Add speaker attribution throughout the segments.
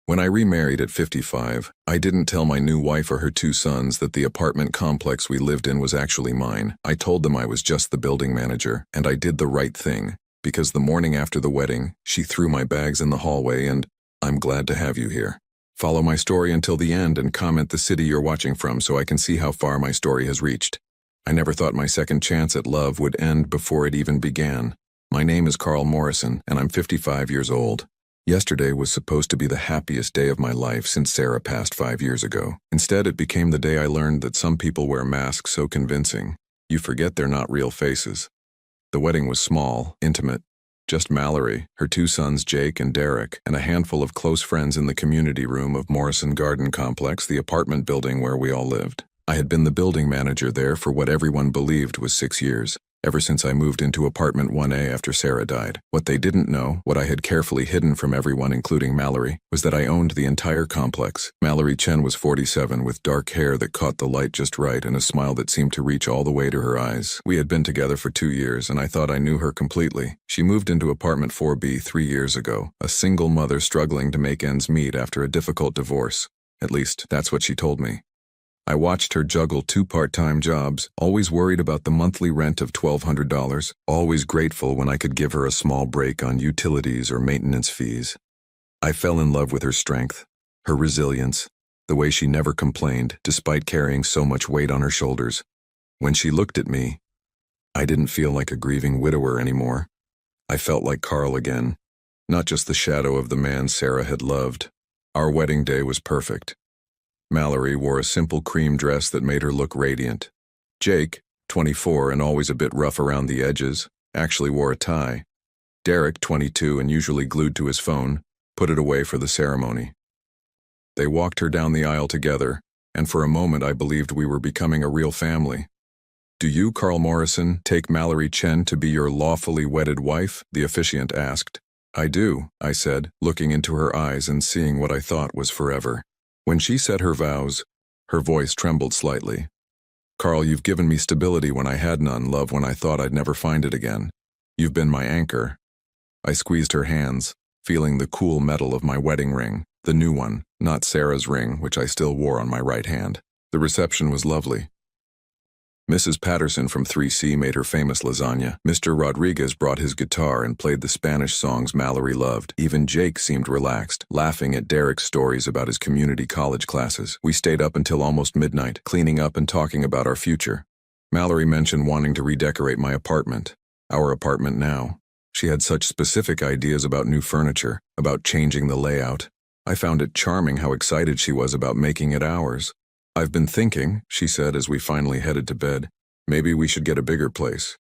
Speaker 1: When I remarried at 55, I didn't tell my new wife or her two sons that the apartment complex we lived in was actually mine. I told them I was just the building manager, and I did the right thing, because the morning after the wedding, she threw my bags in the hallway and, "I'm glad to have you here. Follow my story until the end and comment the city you're watching from so I can see how far my story has reached." I never thought my second chance at love would end before it even began. My name is Carl Morrison, and I'm 55 years old. Yesterday was supposed to be the happiest day of my life since Sarah passed 5 years ago. Instead, it became the day I learned that some people wear masks so convincing, you forget they're not real faces. The wedding was small, intimate. Just Mallory, her two sons Jake and Derek, and a handful of close friends in the community room of Morrison Garden Complex, the apartment building where we all lived. I had been the building manager there for what everyone believed was 6 years. Ever since I moved into apartment 1A after Sarah died. What they didn't know, what I had carefully hidden from everyone including Mallory, was that I owned the entire complex. Mallory Chen was 47 with dark hair that caught the light just right and a smile that seemed to reach all the way to her eyes. We had been together for 2 years and I thought I knew her completely. She moved into apartment 4B 3 years ago, a single mother struggling to make ends meet after a difficult divorce. At least, that's what she told me. I watched her juggle 2 part-time jobs, always worried about the monthly rent of $1,200, always grateful when I could give her a small break on utilities or maintenance fees. I fell in love with her strength, her resilience, the way she never complained despite carrying so much weight on her shoulders. When she looked at me, I didn't feel like a grieving widower anymore. I felt like Carl again, not just the shadow of the man Sarah had loved. Our wedding day was perfect. Mallory wore a simple cream dress that made her look radiant. Jake, 24 and always a bit rough around the edges, actually wore a tie. Derek, 22 and usually glued to his phone, put it away for the ceremony. They walked her down the aisle together, and for a moment I believed we were becoming a real family. "Do you, Carl Morrison, take Mallory Chen to be your lawfully wedded wife?" the officiant asked. "I do," I said, looking into her eyes and seeing what I thought was forever. When she said her vows, her voice trembled slightly. "Carl, you've given me stability when I had none, love when I thought I'd never find it again. You've been my anchor." I squeezed her hands, feeling the cool metal of my wedding ring, the new one, not Sarah's ring, which I still wore on my right hand. The reception was lovely. Mrs. Patterson from 3C made her famous lasagna. Mr. Rodriguez brought his guitar and played the Spanish songs Mallory loved. Even Jake seemed relaxed, laughing at Derek's stories about his community college classes. We stayed up until almost midnight, cleaning up and talking about our future. Mallory mentioned wanting to redecorate my apartment. Our apartment now. She had such specific ideas about new furniture, about changing the layout. I found it charming how excited she was about making it ours. "I've been thinking," she said as we finally headed to bed, "maybe we should get a bigger place.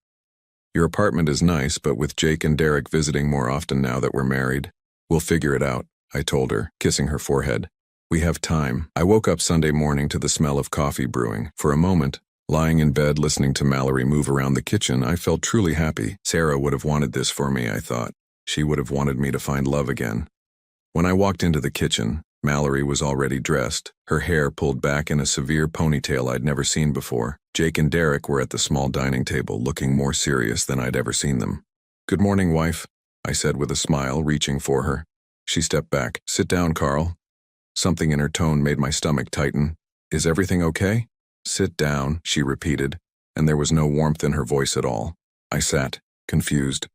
Speaker 1: Your apartment is nice, but with Jake and Derek visiting more often now that we're married, we'll figure it out," I told her, kissing her forehead. "We have time." I woke up Sunday morning to the smell of coffee brewing. For a moment, lying in bed listening to Mallory move around the kitchen, I felt truly happy. Sarah would have wanted this for me, I thought. She would have wanted me to find love again. When I walked into the kitchen, Mallory was already dressed, her hair pulled back in a severe ponytail I'd never seen before. Jake and Derek were at the small dining table, looking more serious than I'd ever seen them. "Good morning, wife," I said with a smile, reaching for her. She stepped back. "Sit down, Carl." Something in her tone made my stomach tighten. "Is everything okay?" "Sit down," she repeated, and there was no warmth in her voice at all. I sat, confused.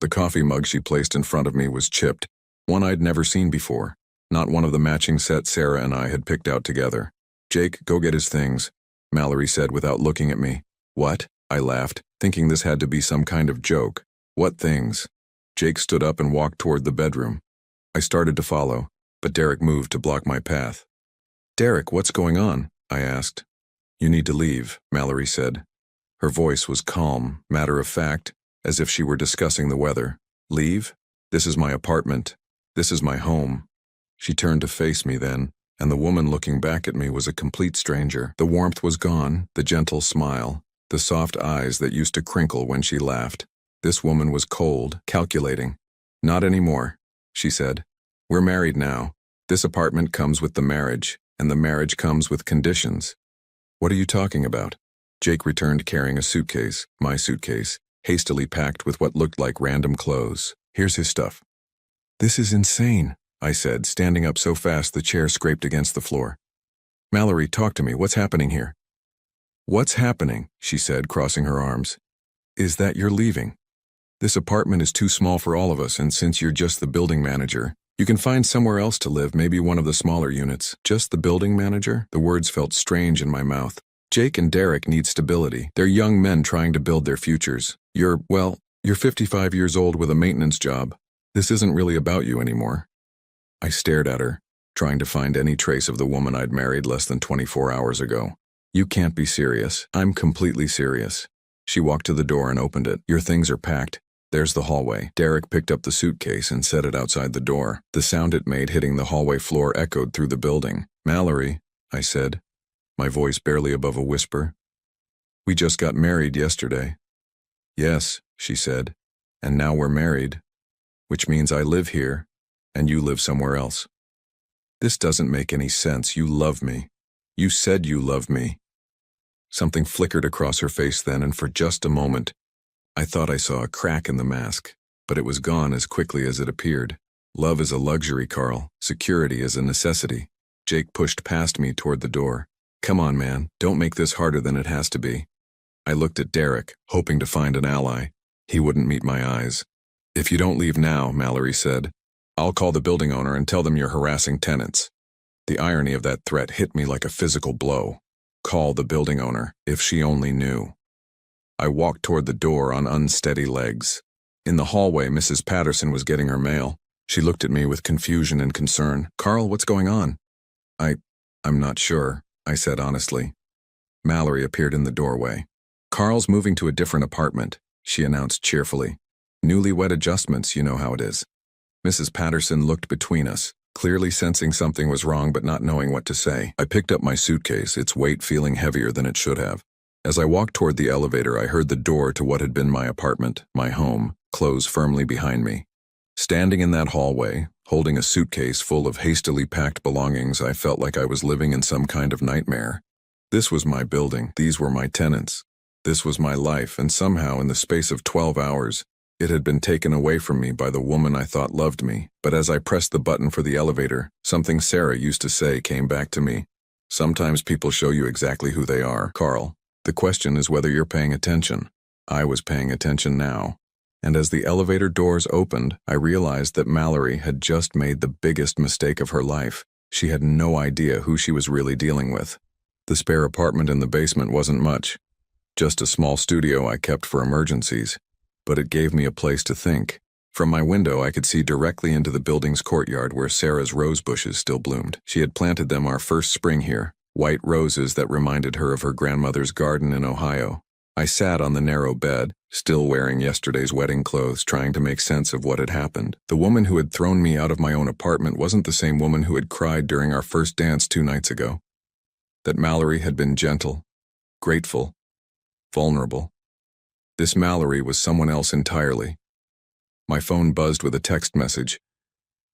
Speaker 1: The coffee mug she placed in front of me was chipped, one I'd never seen before. Not one of the matching sets Sarah and I had picked out together. "Jake, go get his things," Mallory said without looking at me. "What?" I laughed, thinking this had to be some kind of joke. "What things?" Jake stood up and walked toward the bedroom. I started to follow, but Derek moved to block my path. "Derek, what's going on?" I asked. "You need to leave," Mallory said. Her voice was calm, matter-of-fact, as if she were discussing the weather. "Leave? This is my apartment. This is my home." She turned to face me then, and the woman looking back at me was a complete stranger. The warmth was gone, the gentle smile, the soft eyes that used to crinkle when she laughed. This woman was cold, calculating. "Not anymore," she said. "We're married now. This apartment comes with the marriage, and the marriage comes with conditions." "What are you talking about?" Jake returned carrying a suitcase, my suitcase, hastily packed with what looked like random clothes. "Here's his stuff." "This is insane," I said, standing up so fast the chair scraped against the floor. Mallory, talk to me. What's happening here? What's happening, she said, crossing her arms, is that you're leaving. This apartment is too small for all of us, and since you're just the building manager, you can find somewhere else to live, maybe one of the smaller units. Just the building manager? The words felt strange in my mouth. Jake and Derek need stability. They're young men trying to build their futures. You're 55 years old with a maintenance job. This isn't really about you anymore. I stared at her, trying to find any trace of the woman I'd married less than 24 hours ago. You can't be serious. I'm completely serious. She walked to the door and opened it. Your things are packed. There's the hallway. Derek picked up the suitcase and set it outside the door. The sound it made hitting the hallway floor echoed through the building. Mallory, I said, my voice barely above a whisper. We just got married yesterday. Yes, she said, and now we're married, which means I live here, and you live somewhere else. This doesn't make any sense. You love me. You said you loved me. Something flickered across her face then, and for just a moment, I thought I saw a crack in the mask, but it was gone as quickly as it appeared. Love is a luxury, Carl. Security is a necessity. Jake pushed past me toward the door. Come on, man. Don't make this harder than it has to be. I looked at Derek, hoping to find an ally. He wouldn't meet my eyes. If you don't leave now, Mallory said, I'll call the building owner and tell them you're harassing tenants. The irony of that threat hit me like a physical blow. Call the building owner, if she only knew. I walked toward the door on unsteady legs. In the hallway, Mrs. Patterson was getting her mail. She looked at me with confusion and concern. Carl, what's going on? I'm not sure, I said honestly. Mallory appeared in the doorway. Carl's moving to a different apartment, she announced cheerfully. Newlywed adjustments, you know how it is. Mrs. Patterson looked between us, clearly sensing something was wrong but not knowing what to say. I picked up my suitcase, its weight feeling heavier than it should have. As I walked toward the elevator, I heard the door to what had been my apartment, my home, close firmly behind me. Standing in that hallway, holding a suitcase full of hastily packed belongings, I felt like I was living in some kind of nightmare. This was my building. These were my tenants. This was my life, and somehow, in the space of 12 hours, it had been taken away from me by the woman I thought loved me. But as I pressed the button for the elevator, something Sarah used to say came back to me. Sometimes people show you exactly who they are, Carl. The question is whether you're paying attention. I was paying attention now. And as the elevator doors opened, I realized that Mallory had just made the biggest mistake of her life. She had no idea who she was really dealing with. The spare apartment in the basement wasn't much. Just a small studio I kept for emergencies. But it gave me a place to think. From my window, I could see directly into the building's courtyard where Sarah's rose bushes still bloomed. She had planted them our first spring here, white roses that reminded her of her grandmother's garden in Ohio. I sat on the narrow bed, still wearing yesterday's wedding clothes, trying to make sense of what had happened. The woman who had thrown me out of my own apartment wasn't the same woman who had cried during our first dance 2 nights ago. That Mallory had been gentle, grateful, vulnerable. This Mallory was someone else entirely. My phone buzzed with a text message.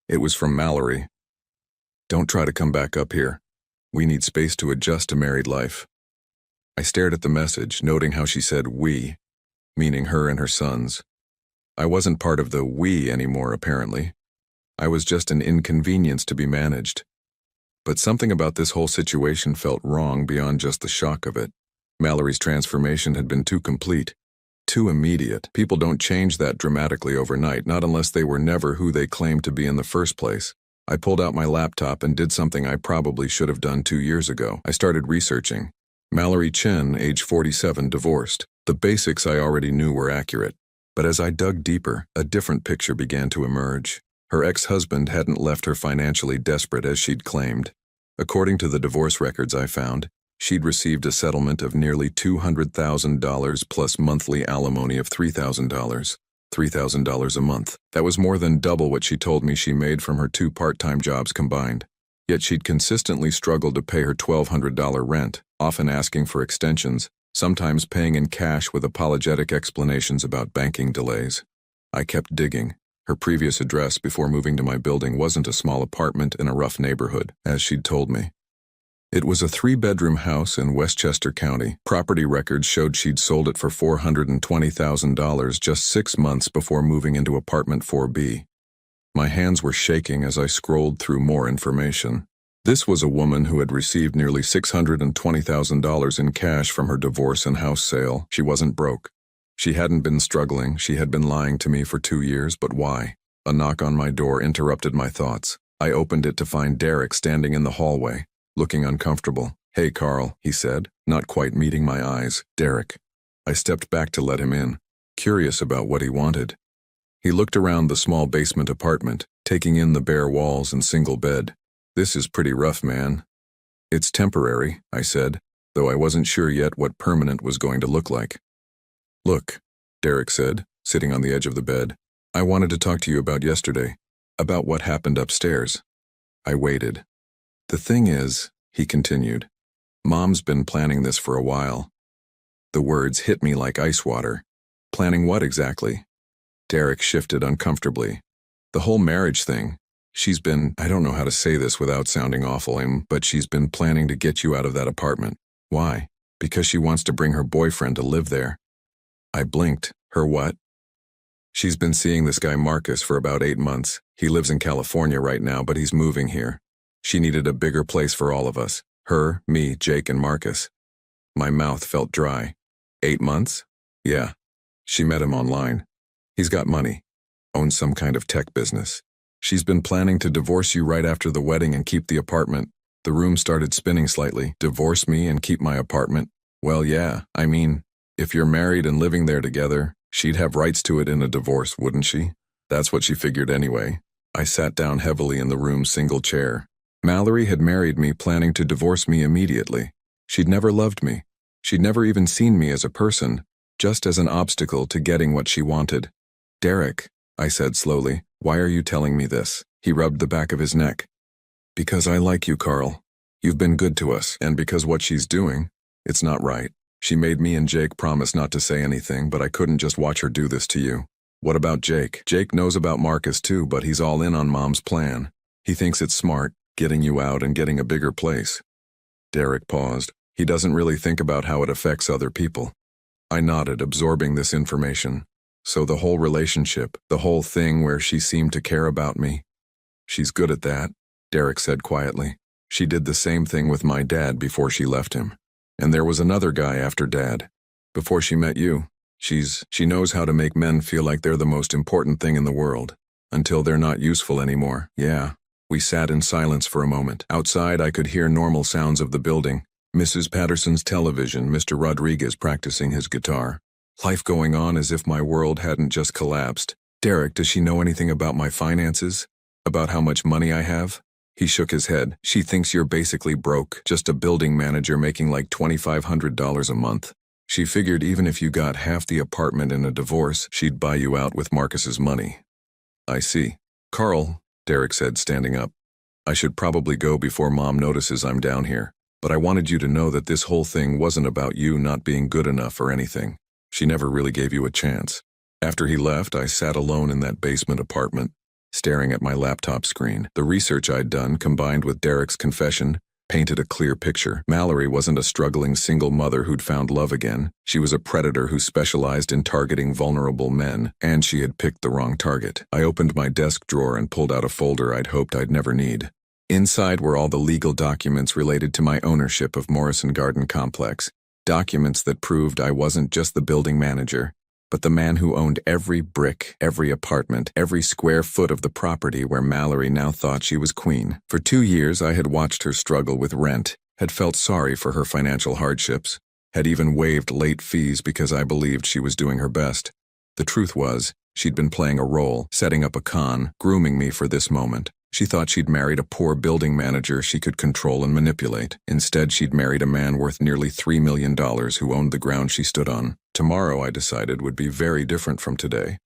Speaker 1: It was from Mallory. Don't try to come back up here. We need space to adjust to married life. I stared at the message, noting how she said we, meaning her and her sons. I wasn't part of the we anymore, apparently. I was just an inconvenience to be managed. But something about this whole situation felt wrong beyond just the shock of it. Mallory's transformation had been too complete. Too immediate. People don't change that dramatically overnight, not unless they were never who they claimed to be in the first place. I pulled out my laptop and did something I probably should have done 2 years ago. I started researching. Mallory Chen, age 47, divorced. The basics I already knew were accurate. But as I dug deeper, a different picture began to emerge. Her ex-husband hadn't left her financially desperate as she'd claimed. According to the divorce records I found, she'd received a settlement of nearly $200,000 plus monthly alimony of $3,000. $3,000 a month. That was more than double what she told me she made from her 2 part-time jobs combined. Yet she'd consistently struggled to pay her $1,200 rent, often asking for extensions, sometimes paying in cash with apologetic explanations about banking delays. I kept digging. Her previous address before moving to my building wasn't a small apartment in a rough neighborhood, as she'd told me. It was a 3-bedroom house in Westchester County. Property records showed she'd sold it for $420,000 just 6 months before moving into apartment 4B. My hands were shaking as I scrolled through more information. This was a woman who had received nearly $620,000 in cash from her divorce and house sale. She wasn't broke. She hadn't been struggling. She had been lying to me for 2 years, but why? A knock on my door interrupted my thoughts. I opened it to find Derek standing in the hallway, looking uncomfortable. "Hey, Carl," he said, not quite meeting my eyes. "Derek." I stepped back to let him in, curious about what he wanted. He looked around the small basement apartment, taking in the bare walls and single bed. "This is pretty rough, man." "It's temporary," I said, though I wasn't sure yet what permanent was going to look like. "Look," Derek said, sitting on the edge of the bed. "I wanted to talk to you about yesterday, about what happened upstairs." I waited. "The thing is," he continued, "Mom's been planning this for a while." The words hit me like ice water. "Planning what exactly?" Derek shifted uncomfortably. "The whole marriage thing. She's been, I don't know how to say this without sounding awful, but she's been planning to get you out of that apartment." "Why?" "Because she wants to bring her boyfriend to live there." I blinked. "Her what?" "She's been seeing this guy Marcus for about 8 months. He lives in California right now, but he's moving here. She needed a bigger place for all of us. Her, me, Jake, and Marcus." My mouth felt dry. 8 months? Yeah. She met him online. He's got money. Owns some kind of tech business. "She's been planning to divorce you right after the wedding and keep the apartment." The room started spinning slightly. "Divorce me and keep my apartment?" "Well, yeah. I mean, if you're married and living there together, she'd have rights to it in a divorce, wouldn't she?" That's what she figured anyway. I sat down heavily in the room's single chair. Mallory had married me planning to divorce me immediately. She'd never loved me. She'd never even seen me as a person, just as an obstacle to getting what she wanted. "Derek," I said slowly, "why are you telling me this?" He rubbed the back of his neck. "Because I like you, Carl. You've been good to us, and because what she's doing, it's not right. She made me and Jake promise not to say anything, but I couldn't just watch her do this to you." "What about Jake?" "Jake knows about Marcus too, but he's all in on Mom's plan. He thinks it's smart, getting you out and getting a bigger place." Derek paused. "He doesn't really think about how it affects other people." I nodded, absorbing this information. "So the whole relationship, the whole thing where she seemed to care about me." "She's good at that," Derek said quietly. "She did the same thing with my dad before she left him. And there was another guy after Dad. Before she met you. She knows how to make men feel like they're the most important thing in the world. Until they're not useful anymore." "Yeah." We sat in silence for a moment. Outside, I could hear normal sounds of the building. Mrs. Patterson's television, Mr. Rodriguez practicing his guitar. Life going on as if my world hadn't just collapsed. "Derek, does she know anything about my finances? About how much money I have?" He shook his head. "She thinks you're basically broke, just a building manager making like $2,500 a month. She figured even if you got half the apartment in a divorce, she'd buy you out with Marcus's money." "I see." "Carl," Derek said, standing up, "I should probably go before Mom notices I'm down here. But I wanted you to know that this whole thing wasn't about you not being good enough or anything. She never really gave you a chance." After he left, I sat alone in that basement apartment, staring at my laptop screen. The research I'd done, combined with Derek's confession, painted a clear picture. Mallory wasn't a struggling single mother who'd found love again. She was a predator who specialized in targeting vulnerable men, and she had picked the wrong target. I opened my desk drawer and pulled out a folder I'd hoped I'd never need. Inside were all the legal documents related to my ownership of Morrison Garden Complex. Documents that proved I wasn't just the building manager, but the man who owned every brick, every apartment, every square foot of the property where Mallory now thought she was queen. For 2 years, I had watched her struggle with rent, had felt sorry for her financial hardships, had even waived late fees because I believed she was doing her best. The truth was, she'd been playing a role, setting up a con, grooming me for this moment. She thought she'd married a poor building manager she could control and manipulate. Instead, she'd married a man worth nearly $3 million who owned the ground she stood on. Tomorrow, I decided, would be very different from today.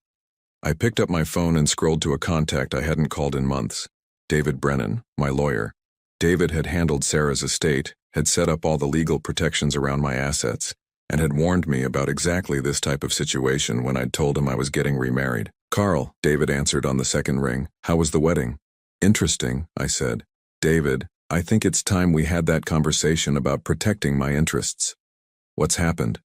Speaker 1: I picked up my phone and scrolled to a contact I hadn't called in months. David Brennan, my lawyer. David had handled Sarah's estate, had set up all the legal protections around my assets, and had warned me about exactly this type of situation when I'd told him I was getting remarried. "Carl," David answered on the second ring. "How was the wedding?" "Interesting," I said. "David, I think it's time we had that conversation about protecting my interests." "What's happened?"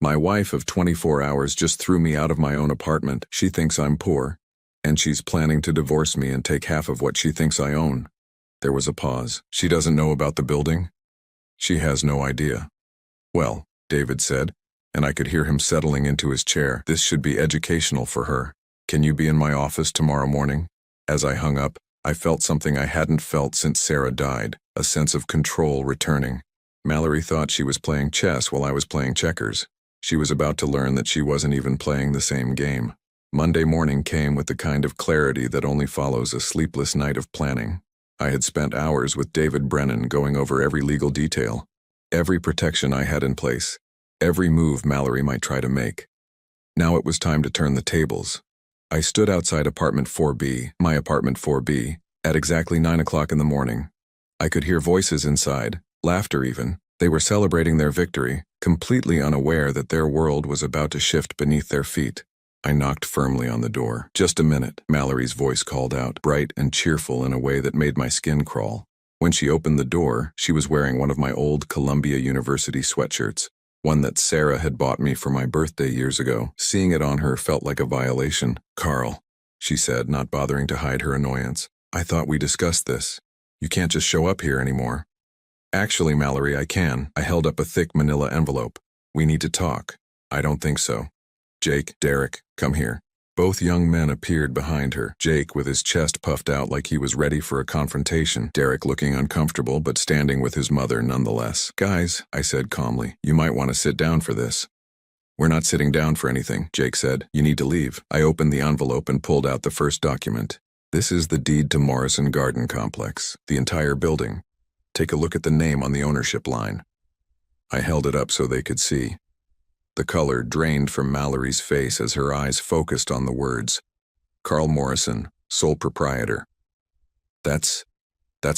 Speaker 1: "My wife of 24 hours just threw me out of my own apartment. She thinks I'm poor. And she's planning to divorce me and take half of what she thinks I own. There was a pause. She doesn't know about the building? She has no idea. Well, David said, and I could hear him settling into his chair. This should be educational for her. Can you be in my office tomorrow morning? As I hung up, I felt something I hadn't felt since Sarah died, a sense of control returning. Mallory thought she was playing chess while I was playing checkers. She was about to learn that she wasn't even playing the same game. Monday morning came with the kind of clarity that only follows a sleepless night of planning. I had spent hours with David Brennan going over every legal detail, every protection I had in place, every move Mallory might try to make. Now it was time to turn the tables. I stood outside apartment 4B, my apartment 4B, at exactly 9 o'clock in the morning. I could hear voices inside, laughter even. They were celebrating their victory, completely unaware that their world was about to shift beneath their feet. I knocked firmly on the door. Just a minute, Mallory's voice called out, bright and cheerful in a way that made my skin crawl. When she opened the door, she was wearing one of my old Columbia University sweatshirts, one that Sarah had bought me for my birthday years ago. Seeing it on her felt like a violation. Carl, she said, not bothering to hide her annoyance. I thought we discussed this. You can't just show up here anymore. Actually, Mallory, I can. I held up a thick manila envelope. We need to talk. I don't think so. Jake, Derek, come here. Both young men appeared behind her, Jake with his chest puffed out like he was ready for a confrontation, Derek looking uncomfortable but standing with his mother nonetheless. Guys, I said calmly, you might want to sit down for this. We're not sitting down for anything, Jake said. You need to leave. I opened the envelope and pulled out the first document. This is the deed to Morrison Garden Complex, the entire building. Take a look at the name on the ownership line. I held it up so they could see. The color drained from Mallory's face as her eyes focused on the words. Carl Morrison, sole proprietor. That's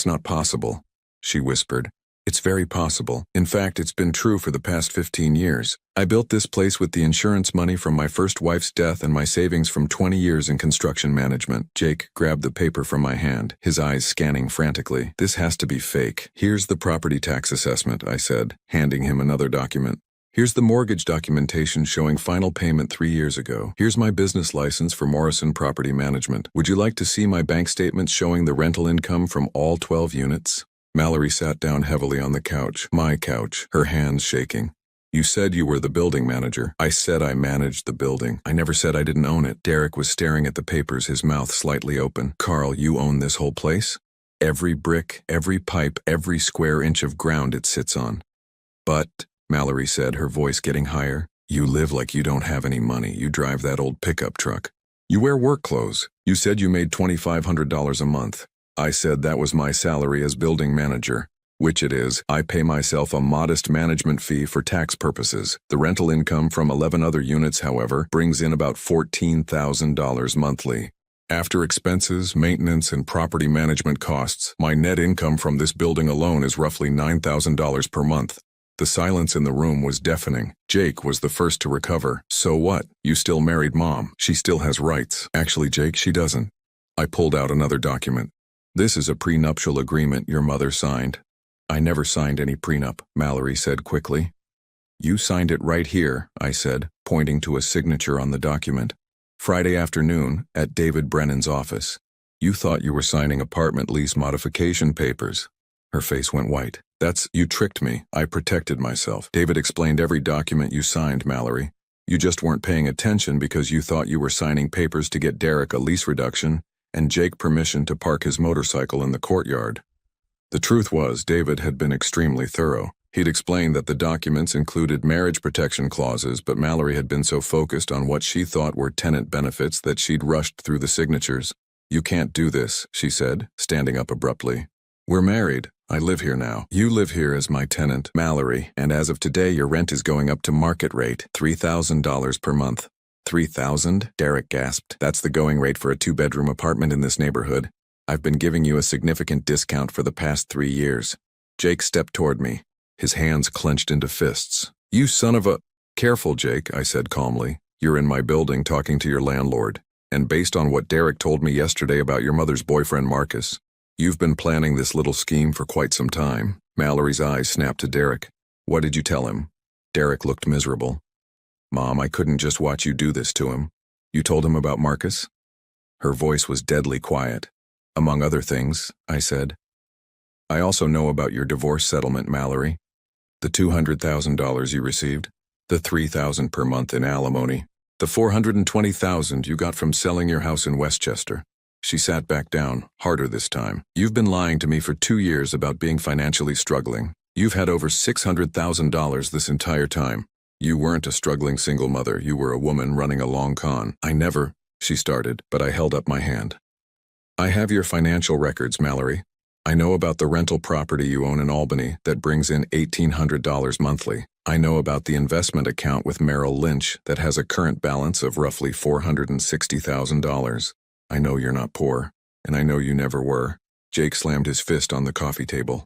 Speaker 1: not possible, she whispered. It's very possible. In fact, it's been true for the past 15 years. I built this place with the insurance money from my first wife's death and my savings from 20 years in construction management. Jake grabbed the paper from my hand, his eyes scanning frantically. This has to be fake. Here's the property tax assessment, I said, handing him another document. Here's the mortgage documentation showing final payment 3 years ago. Here's my business license for Morrison Property Management. Would you like to see my bank statements showing the rental income from all 12 units? Mallory sat down heavily on the couch, my couch, her hands shaking. You said you were the building manager. I said I managed the building. I never said I didn't own it. Derek was staring at the papers, his mouth slightly open. Carl, you own this whole place? Every brick, every pipe, every square inch of ground it sits on. But, Mallory said, her voice getting higher, you live like you don't have any money. You drive that old pickup truck. You wear work clothes. You said you made $2,500 a month. I said that was my salary as building manager, which it is. I pay myself a modest management fee for tax purposes. The rental income from 11 other units, however, brings in about $14,000 monthly. After expenses, maintenance, and property management costs, my net income from this building alone is roughly $9,000 per month. The silence in the room was deafening. Jake was the first to recover. So what? You still married Mom. She still has rights. Actually, Jake, she doesn't. I pulled out another document. This is a prenuptial agreement your mother signed. I never signed any prenup, Mallory said quickly. You signed it right here, I said, pointing to a signature on the document. Friday afternoon, at David Brennan's office. You thought you were signing apartment lease modification papers. Her face went white. You tricked me. I protected myself. David explained every document you signed, Mallory. You just weren't paying attention because you thought you were signing papers to get Derek a lease reduction and Jake permission to park his motorcycle in the courtyard. The truth was, David had been extremely thorough. He'd explained that the documents included marriage protection clauses, but Mallory had been so focused on what she thought were tenant benefits that she'd rushed through the signatures. You can't do this, she said, standing up abruptly. We're married. I live here now. You live here as my tenant, Mallory, and as of today your rent is going up to market rate, $3,000 per month. $3,000? Derek gasped. That's the going rate for a 2-bedroom apartment in this neighborhood. I've been giving you a significant discount for the past 3 years. Jake stepped toward me, his hands clenched into fists. You son of a... Careful, Jake, I said calmly. You're in my building talking to your landlord. And based on what Derek told me yesterday about your mother's boyfriend, Marcus, you've been planning this little scheme for quite some time. Mallory's eyes snapped to Derek. What did you tell him? Derek looked miserable. Mom, I couldn't just watch you do this to him. You told him about Marcus? Her voice was deadly quiet. Among other things, I said, I also know about your divorce settlement, Mallory. The $200,000 you received, the $3,000 per month in alimony, the $420,000 you got from selling your house in Westchester. She sat back down, harder this time. You've been lying to me for 2 years about being financially struggling. You've had over $600,000 this entire time. You weren't a struggling single mother. You were a woman running a long con. I never, she started, but I held up my hand. I have your financial records, Mallory. I know about the rental property you own in Albany that brings in $1,800 monthly. I know about the investment account with Merrill Lynch that has a current balance of roughly $460,000. I know you're not poor, and I know you never were. Jake slammed his fist on the coffee table.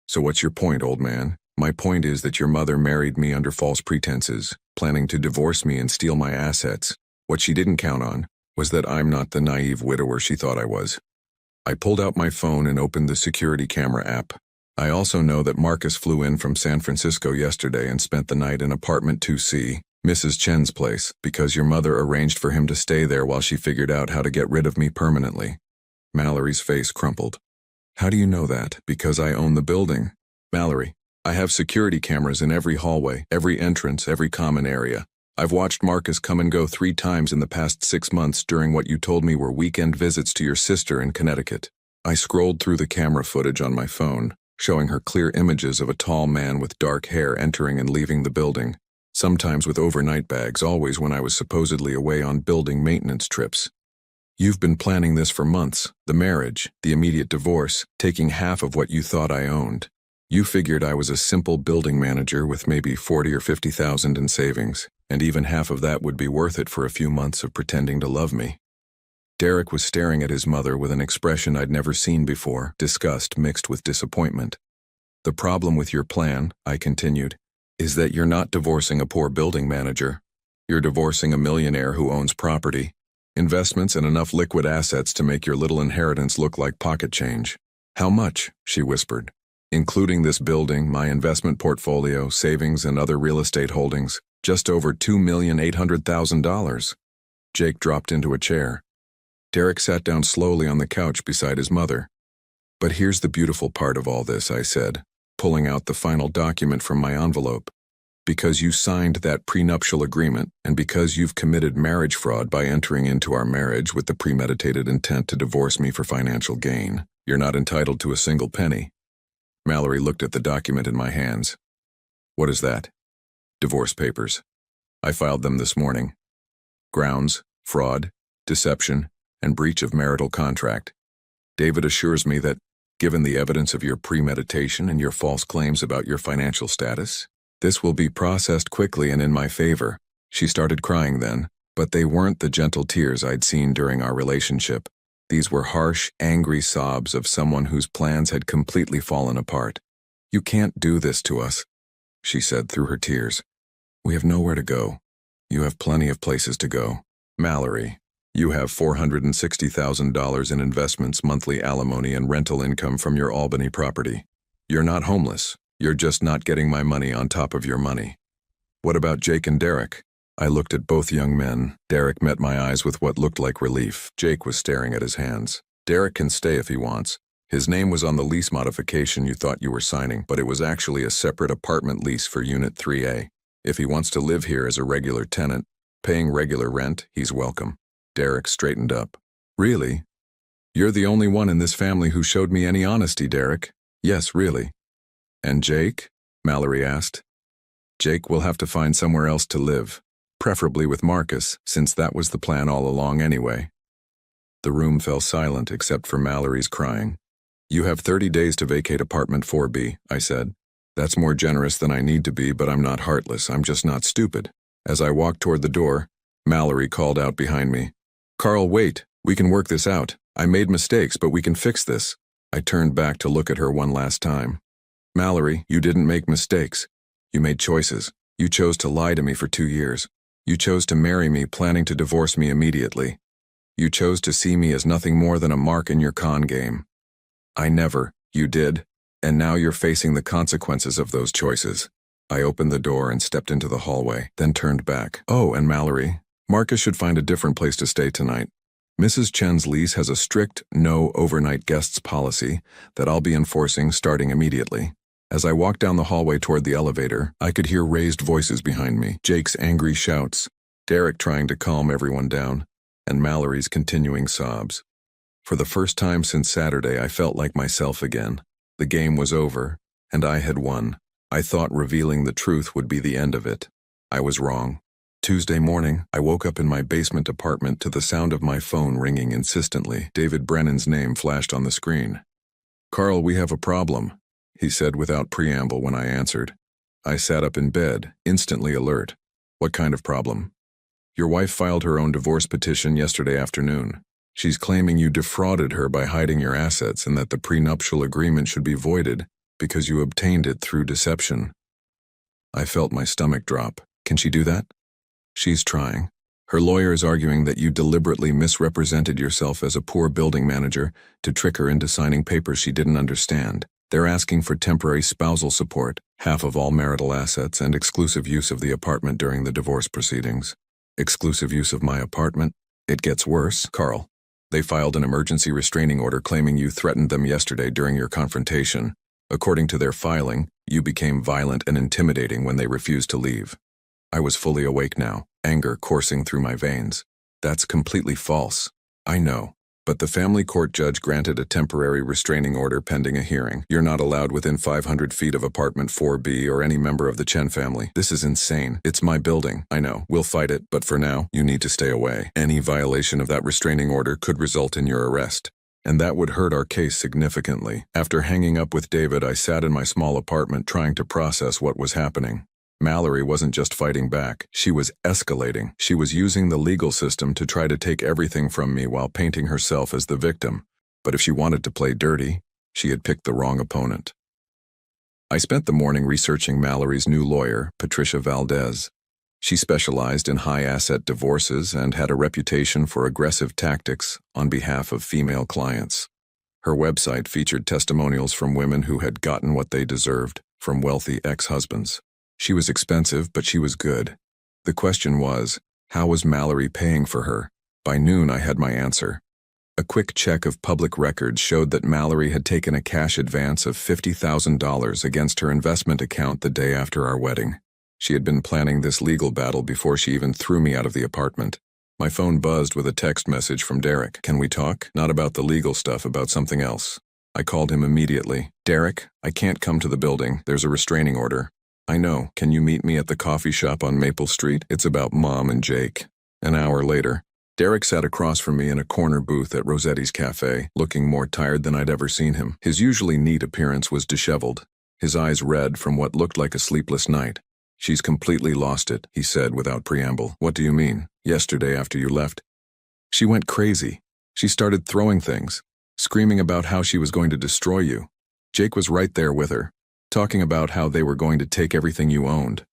Speaker 1: So what's your point, old man? My point is that your mother married me under false pretenses, planning to divorce me and steal my assets. What she didn't count on was that I'm not the naive widower she thought I was. I pulled out my phone and opened the security camera app. I also know that Marcus flew in from San Francisco yesterday and spent the night in apartment 2C, Mrs. Chen's place, because your mother arranged for him to stay there while she figured out how to get rid of me permanently. Mallory's face crumpled. How do you know that? Because I own the building. Mallory, I have security cameras in every hallway, every entrance, every common area. I've watched Marcus come and go 3 times in the past 6 months during what you told me were weekend visits to your sister in Connecticut. I scrolled through the camera footage on my phone, showing her clear images of a tall man with dark hair entering and leaving the building, sometimes with overnight bags, always when I was supposedly away on building maintenance trips. You've been planning this for months, the marriage, the immediate divorce, taking half of what you thought I owned. You figured I was a simple building manager with maybe $40,000 or $50,000 in savings, and even half of that would be worth it for a few months of pretending to love me. Derek was staring at his mother with an expression I'd never seen before, disgust mixed with disappointment. The problem with your plan, I continued, is that you're not divorcing a poor building manager. You're divorcing a millionaire who owns property, investments, and enough liquid assets to make your little inheritance look like pocket change. How much? She whispered. Including this building, my investment portfolio, savings, and other real estate holdings, just over $2,800,000. Jake dropped into a chair. Derek sat down slowly on the couch beside his mother. But here's the beautiful part of all this, I said, pulling out the final document from my envelope. Because you signed that prenuptial agreement, and because you've committed marriage fraud by entering into our marriage with the premeditated intent to divorce me for financial gain, you're not entitled to a single penny. Mallory looked at the document in my hands. What is that? Divorce papers. I filed them this morning. Grounds, fraud, deception, and breach of marital contract. David assures me that, given the evidence of your premeditation and your false claims about your financial status, this will be processed quickly and in my favor. She started crying then, but they weren't the gentle tears I'd seen during our relationship. These were harsh, angry sobs of someone whose plans had completely fallen apart. You can't do this to us, she said through her tears. We have nowhere to go. You have plenty of places to go. Mallory, you have $460,000 in investments, monthly alimony, and rental income from your Albany property. You're not homeless. You're just not getting my money on top of your money. What about Jake and Derek? I looked at both young men. Derek met my eyes with what looked like relief. Jake was staring at his hands. Derek can stay if he wants. His name was on the lease modification you thought you were signing, but it was actually a separate apartment lease for Unit 3A. If he wants to live here as a regular tenant, paying regular rent, he's welcome. Derek straightened up. Really? You're the only one in this family who showed me any honesty, Derek. Yes, really. And Jake? Mallory asked. Jake will have to find somewhere else to live. Preferably with Marcus, since that was the plan all along anyway. The room fell silent except for Mallory's crying. You have 30 days to vacate apartment 4B, I said. That's more generous than I need to be, but I'm not heartless, I'm just not stupid. As I walked toward the door, Mallory called out behind me. Carl, wait, we can work this out. I made mistakes, but we can fix this. I turned back to look at her one last time. Mallory, you didn't make mistakes. You made choices. You chose to lie to me for 2 years. You chose to marry me, planning to divorce me immediately. You chose to see me as nothing more than a mark in your con game. I never. You did. And now you're facing the consequences of those choices. I opened the door and stepped into the hallway, then turned back. Oh, and Mallory, Marcus should find a different place to stay tonight. Mrs. Chen's lease has a strict no overnight guests policy that I'll be enforcing starting immediately. As I walked down the hallway toward the elevator, I could hear raised voices behind me, Jake's angry shouts, Derek trying to calm everyone down, and Mallory's continuing sobs. For the first time since Saturday, I felt like myself again. The game was over, and I had won. I thought revealing the truth would be the end of it. I was wrong. Tuesday morning, I woke up in my basement apartment to the sound of my phone ringing insistently. David Brennan's name flashed on the screen. "Carl, we have a problem," he said without preamble when I answered. I sat up in bed, instantly alert. "What kind of problem?" "Your wife filed her own divorce petition yesterday afternoon. She's claiming you defrauded her by hiding your assets and that the prenuptial agreement should be voided because you obtained it through deception." I felt my stomach drop. "Can she do that?" "She's trying. Her lawyer is arguing that you deliberately misrepresented yourself as a poor building manager to trick her into signing papers she didn't understand. They're asking for temporary spousal support, half of all marital assets, and exclusive use of the apartment during the divorce proceedings." "Exclusive use of my apartment? It gets worse, Carl. They filed an emergency restraining order claiming you threatened them yesterday during your confrontation. According to their filing, you became violent and intimidating when they refused to leave." I was fully awake now, anger coursing through my veins. "That's completely false." "I know, but the family court judge granted a temporary restraining order pending a hearing. You're not allowed within 500 feet of apartment 4B or any member of the Chen family. This is insane. It's my building. I know. We'll fight it, but for now, you need to stay away. Any violation of that restraining order could result in your arrest. And that would hurt our case significantly." After hanging up with David, I sat in my small apartment trying to process what was happening. Mallory wasn't just fighting back, she was escalating. She was using the legal system to try to take everything from me while painting herself as the victim. But if she wanted to play dirty, she had picked the wrong opponent. I spent the morning researching Mallory's new lawyer, Patricia Valdez. She specialized in high-asset divorces and had a reputation for aggressive tactics on behalf of female clients. Her website featured testimonials from women who had gotten what they deserved from wealthy ex-husbands. She was expensive, but she was good. The question was, how was Mallory paying for her? By noon, I had my answer. A quick check of public records showed that Mallory had taken a cash advance of $50,000 against her investment account the day after our wedding. She had been planning this legal battle before she even threw me out of the apartment. My phone buzzed with a text message from Derek. "Can we talk? Not about the legal stuff, about something else." I called him immediately. "Derek, I can't come to the building. There's a restraining order." "I know. Can you meet me at the coffee shop on Maple Street? It's about Mom and Jake." An hour later, Derek sat across from me in a corner booth at Rossetti's Cafe, looking more tired than I'd ever seen him. His usually neat appearance was disheveled, his eyes red from what looked like a sleepless night. "She's completely lost it," he said without preamble. "What do you mean? Yesterday after you left?" "She went crazy. She started throwing things, screaming about how she was going to destroy you. Jake was right there with her, talking about how they were going to take everything you owned."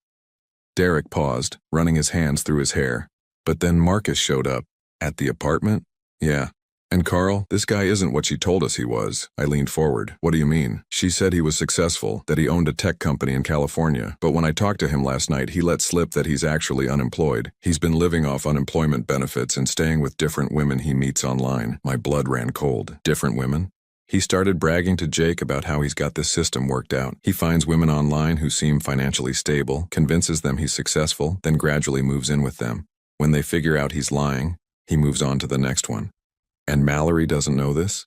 Speaker 1: Derek paused, running his hands through his hair. "But then Marcus showed up." "At the apartment?" "Yeah. And Carl, this guy isn't what she told us he was." I leaned forward. "What do you mean?" "She said he was successful, that he owned a tech company in California. But when I talked to him last night, he let slip that he's actually unemployed. He's been living off unemployment benefits and staying with different women he meets online." My blood ran cold. "Different women?" "He started bragging to Jake about how he's got this system worked out. He finds women online who seem financially stable, convinces them he's successful, then gradually moves in with them. When they figure out he's lying, he moves on to the next one." "And Mallory doesn't know this?"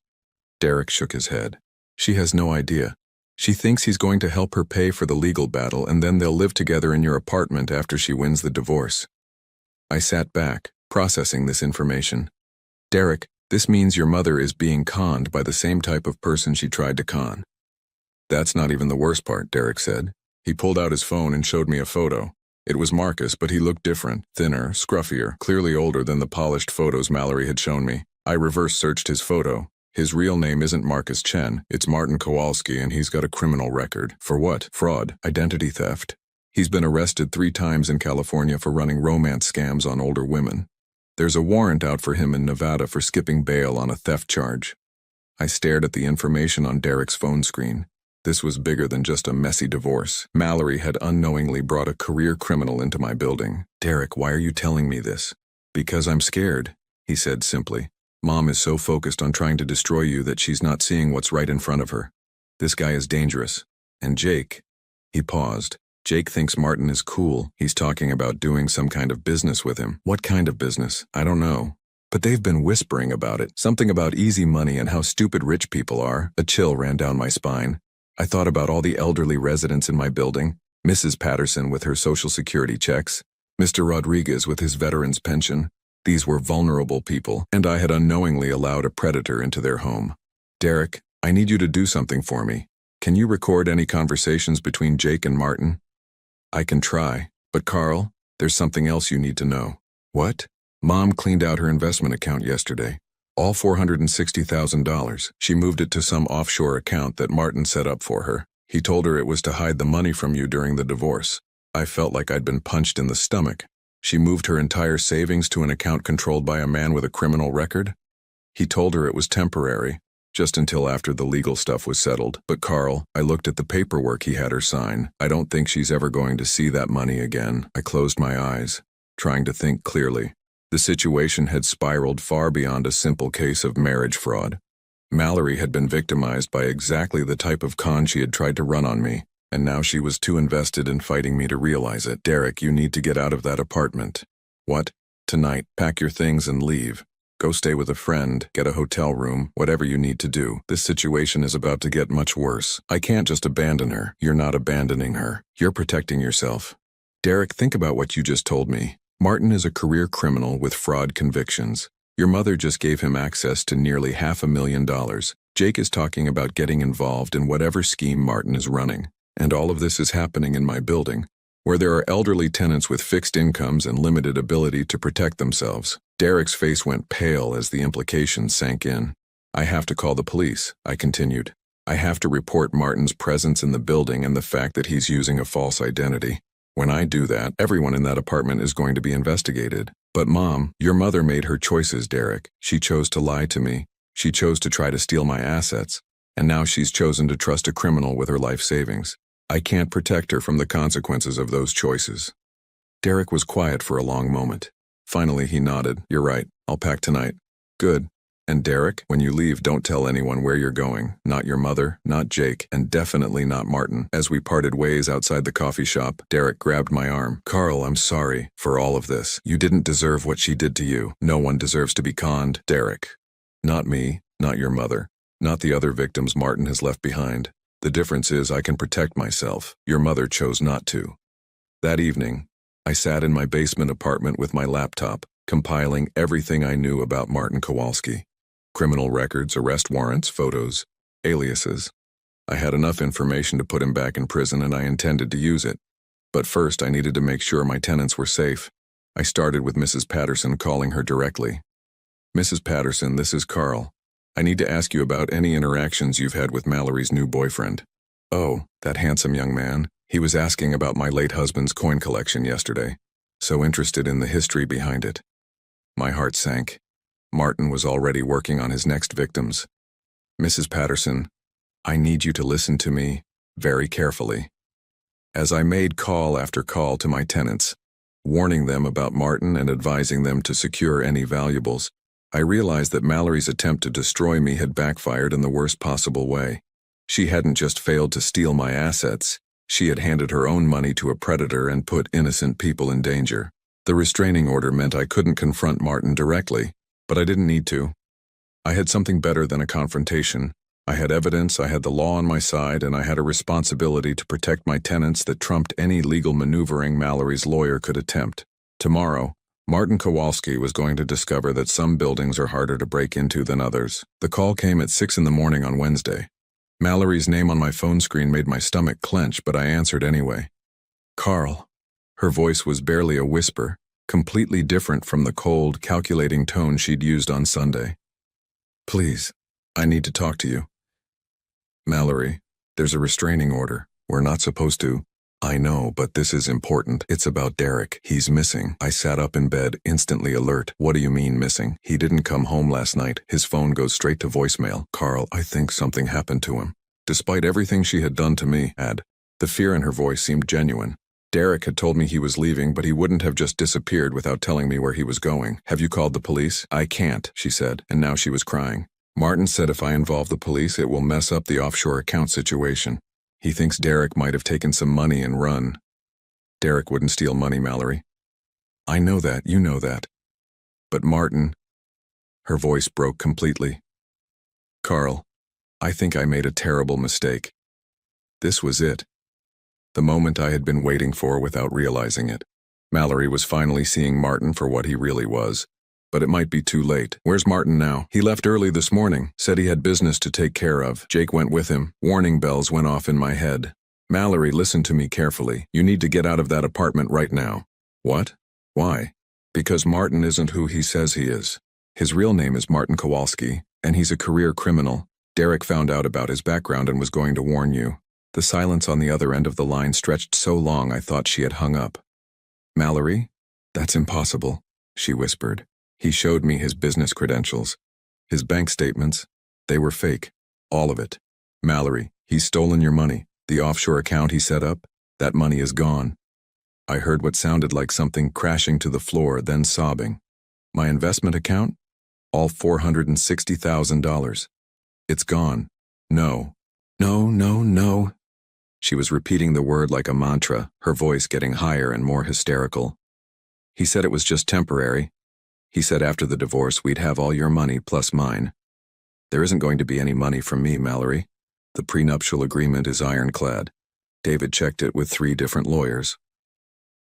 Speaker 1: Derek shook his head. "She has no idea. She thinks he's going to help her pay for the legal battle and then they'll live together in your apartment after she wins the divorce." I sat back, processing this information. "Derek, this means your mother is being conned by the same type of person she tried to con." "That's not even the worst part," Derek said. He pulled out his phone and showed me a photo. It was Marcus, but he looked different, thinner, scruffier, clearly older than the polished photos Mallory had shown me. I reverse searched his photo. His real name isn't Marcus Chen, it's Martin Kowalski, and he's got a criminal record. For what? Fraud, identity theft. He's been arrested 3 times in California for running romance scams on older women. There's a warrant out for him in Nevada for skipping bail on a theft charge. I stared at the information on Derek's phone screen. This was bigger than just a messy divorce. Mallory had unknowingly brought a career criminal into my building. "Derek, why are you telling me this?" "Because I'm scared," he said simply. Mom is so focused on trying to destroy you that she's not seeing what's right in front of her. This guy is dangerous. And Jake. He paused. Jake thinks Martin is cool. He's talking about doing some kind of business with him. What kind of business? I don't know. But they've been whispering about it. Something about easy money and how stupid rich people are. A chill ran down my spine. I thought about all the elderly residents in my building. Mrs. Patterson with her Social Security checks. Mr. Rodriguez with his veteran's pension. These were vulnerable people, and I had unknowingly allowed a predator into their home. Derek, I need you to do something for me. Can you record any conversations between Jake and Martin? I can try, but Carl, there's something else you need to know. What? Mom cleaned out her investment account yesterday. All $460,000. She moved it to some offshore account that Martin set up for her. He told her it was to hide the money from you during the divorce. I felt like I'd been punched in the stomach. She moved her entire savings to an account controlled by a man with a criminal record? He told her it was temporary, just until after the legal stuff was settled. But Carl, I looked at the paperwork he had her sign. I don't think she's ever going to see that money again. I closed my eyes, trying to think clearly. The situation had spiraled far beyond a simple case of marriage fraud. Mallory had been victimized by exactly the type of con she had tried to run on me, and now she was too invested in fighting me to realize it. Derek, you need to get out of that apartment. What? Tonight, pack your things and leave. Go stay with a friend, get a hotel room, whatever you need to do. This situation is about to get much worse. I can't just abandon her. You're not abandoning her. You're protecting yourself. Derek, think about what you just told me. Martin is a career criminal with fraud convictions. Your mother just gave him access to nearly $500,000. Jake is talking about getting involved in whatever scheme Martin is running. And all of this is happening in my building, where there are elderly tenants with fixed incomes and limited ability to protect themselves. Derek's face went pale as the implications sank in. I have to call the police, I continued. I have to report Martin's presence in the building and the fact that he's using a false identity. When I do that, everyone in that apartment is going to be investigated. But Mom, your mother made her choices, Derek. She chose to lie to me. She chose to try to steal my assets. And now she's chosen to trust a criminal with her life savings. I can't protect her from the consequences of those choices. Derek was quiet for a long moment. Finally, he nodded. You're right. I'll pack tonight. Good. And Derek, when you leave, don't tell anyone where you're going. Not your mother, not Jake, and definitely not Martin. As we parted ways outside the coffee shop, Derek grabbed my arm. Carl, I'm sorry for all of this. You didn't deserve what she did to you. No one deserves to be conned. Derek. Not me, not your mother, not the other victims Martin has left behind. The difference is I can protect myself. Your mother chose not to. That evening, I sat in my basement apartment with my laptop, compiling everything I knew about Martin Kowalski. Criminal records, arrest warrants, photos, aliases. I had enough information to put him back in prison and I intended to use it. But first I needed to make sure my tenants were safe. I started with Mrs. Patterson, calling her directly. Mrs. Patterson, this is Carl. I need to ask you about any interactions you've had with Mallory's new boyfriend. Oh, that handsome young man. He was asking about my late husband's coin collection yesterday. So interested in the history behind it. My heart sank. Martin was already working on his next victims. Mrs. Patterson, I need you to listen to me very carefully. As I made call after call to my tenants, warning them about Martin and advising them to secure any valuables, I realized that Mallory's attempt to destroy me had backfired in the worst possible way. She hadn't just failed to steal my assets, she had handed her own money to a predator and put innocent people in danger. The restraining order meant I couldn't confront Martin directly, but I didn't need to. I had something better than a confrontation. I had evidence, I had the law on my side, and I had a responsibility to protect my tenants that trumped any legal maneuvering Mallory's lawyer could attempt. Tomorrow, Martin Kowalski was going to discover that some buildings are harder to break into than others. The call came at 6 in the morning on Wednesday. Mallory's name on my phone screen made my stomach clench, but I answered anyway. Carl. Her voice was barely a whisper, completely different from the cold, calculating tone she'd used on Sunday. Please, I need to talk to you. Mallory, there's a restraining order. We're not supposed to. I know, but this is important. It's about Derek. He's missing. I sat up in bed, instantly alert. What do you mean missing? He didn't come home last night. His phone goes straight to voicemail. Carl, I think something happened to him. Despite everything she had done to me, the fear in her voice seemed genuine. Derek had told me he was leaving, but he wouldn't have just disappeared without telling me where he was going. Have you called the police? I can't, she said, and now she was crying. Martin said if I involve the police, it will mess up the offshore account situation. He thinks Derek might have taken some money and run. Derek wouldn't steal money, Mallory. I know that, you know that. But Martin... Her voice broke completely. Carl, I think I made a terrible mistake. This was it. The moment I had been waiting for without realizing it. Mallory was finally seeing Martin for what he really was. But it might be too late. Where's Martin now? He left early this morning, said he had business to take care of. Jake went with him. Warning bells went off in my head. Mallory, listen to me carefully. You need to get out of that apartment right now. What? Why? Because Martin isn't who he says he is. His real name is Martin Kowalski, and he's a career criminal. Derek found out about his background and was going to warn you. The silence on the other end of the line stretched so long I thought she had hung up. Mallory? That's impossible, she whispered. He showed me his business credentials. His bank statements. They were fake. All of it. Mallory, he's stolen your money. The offshore account he set up, that money is gone. I heard what sounded like something crashing to the floor, then sobbing. My investment account? All $460,000. It's gone. No. No, no, no. She was repeating the word like a mantra, her voice getting higher and more hysterical. He said it was just temporary. He said after the divorce we'd have all your money plus mine. There isn't going to be any money from me, Mallory. The prenuptial agreement is ironclad. David checked it with 3 different lawyers.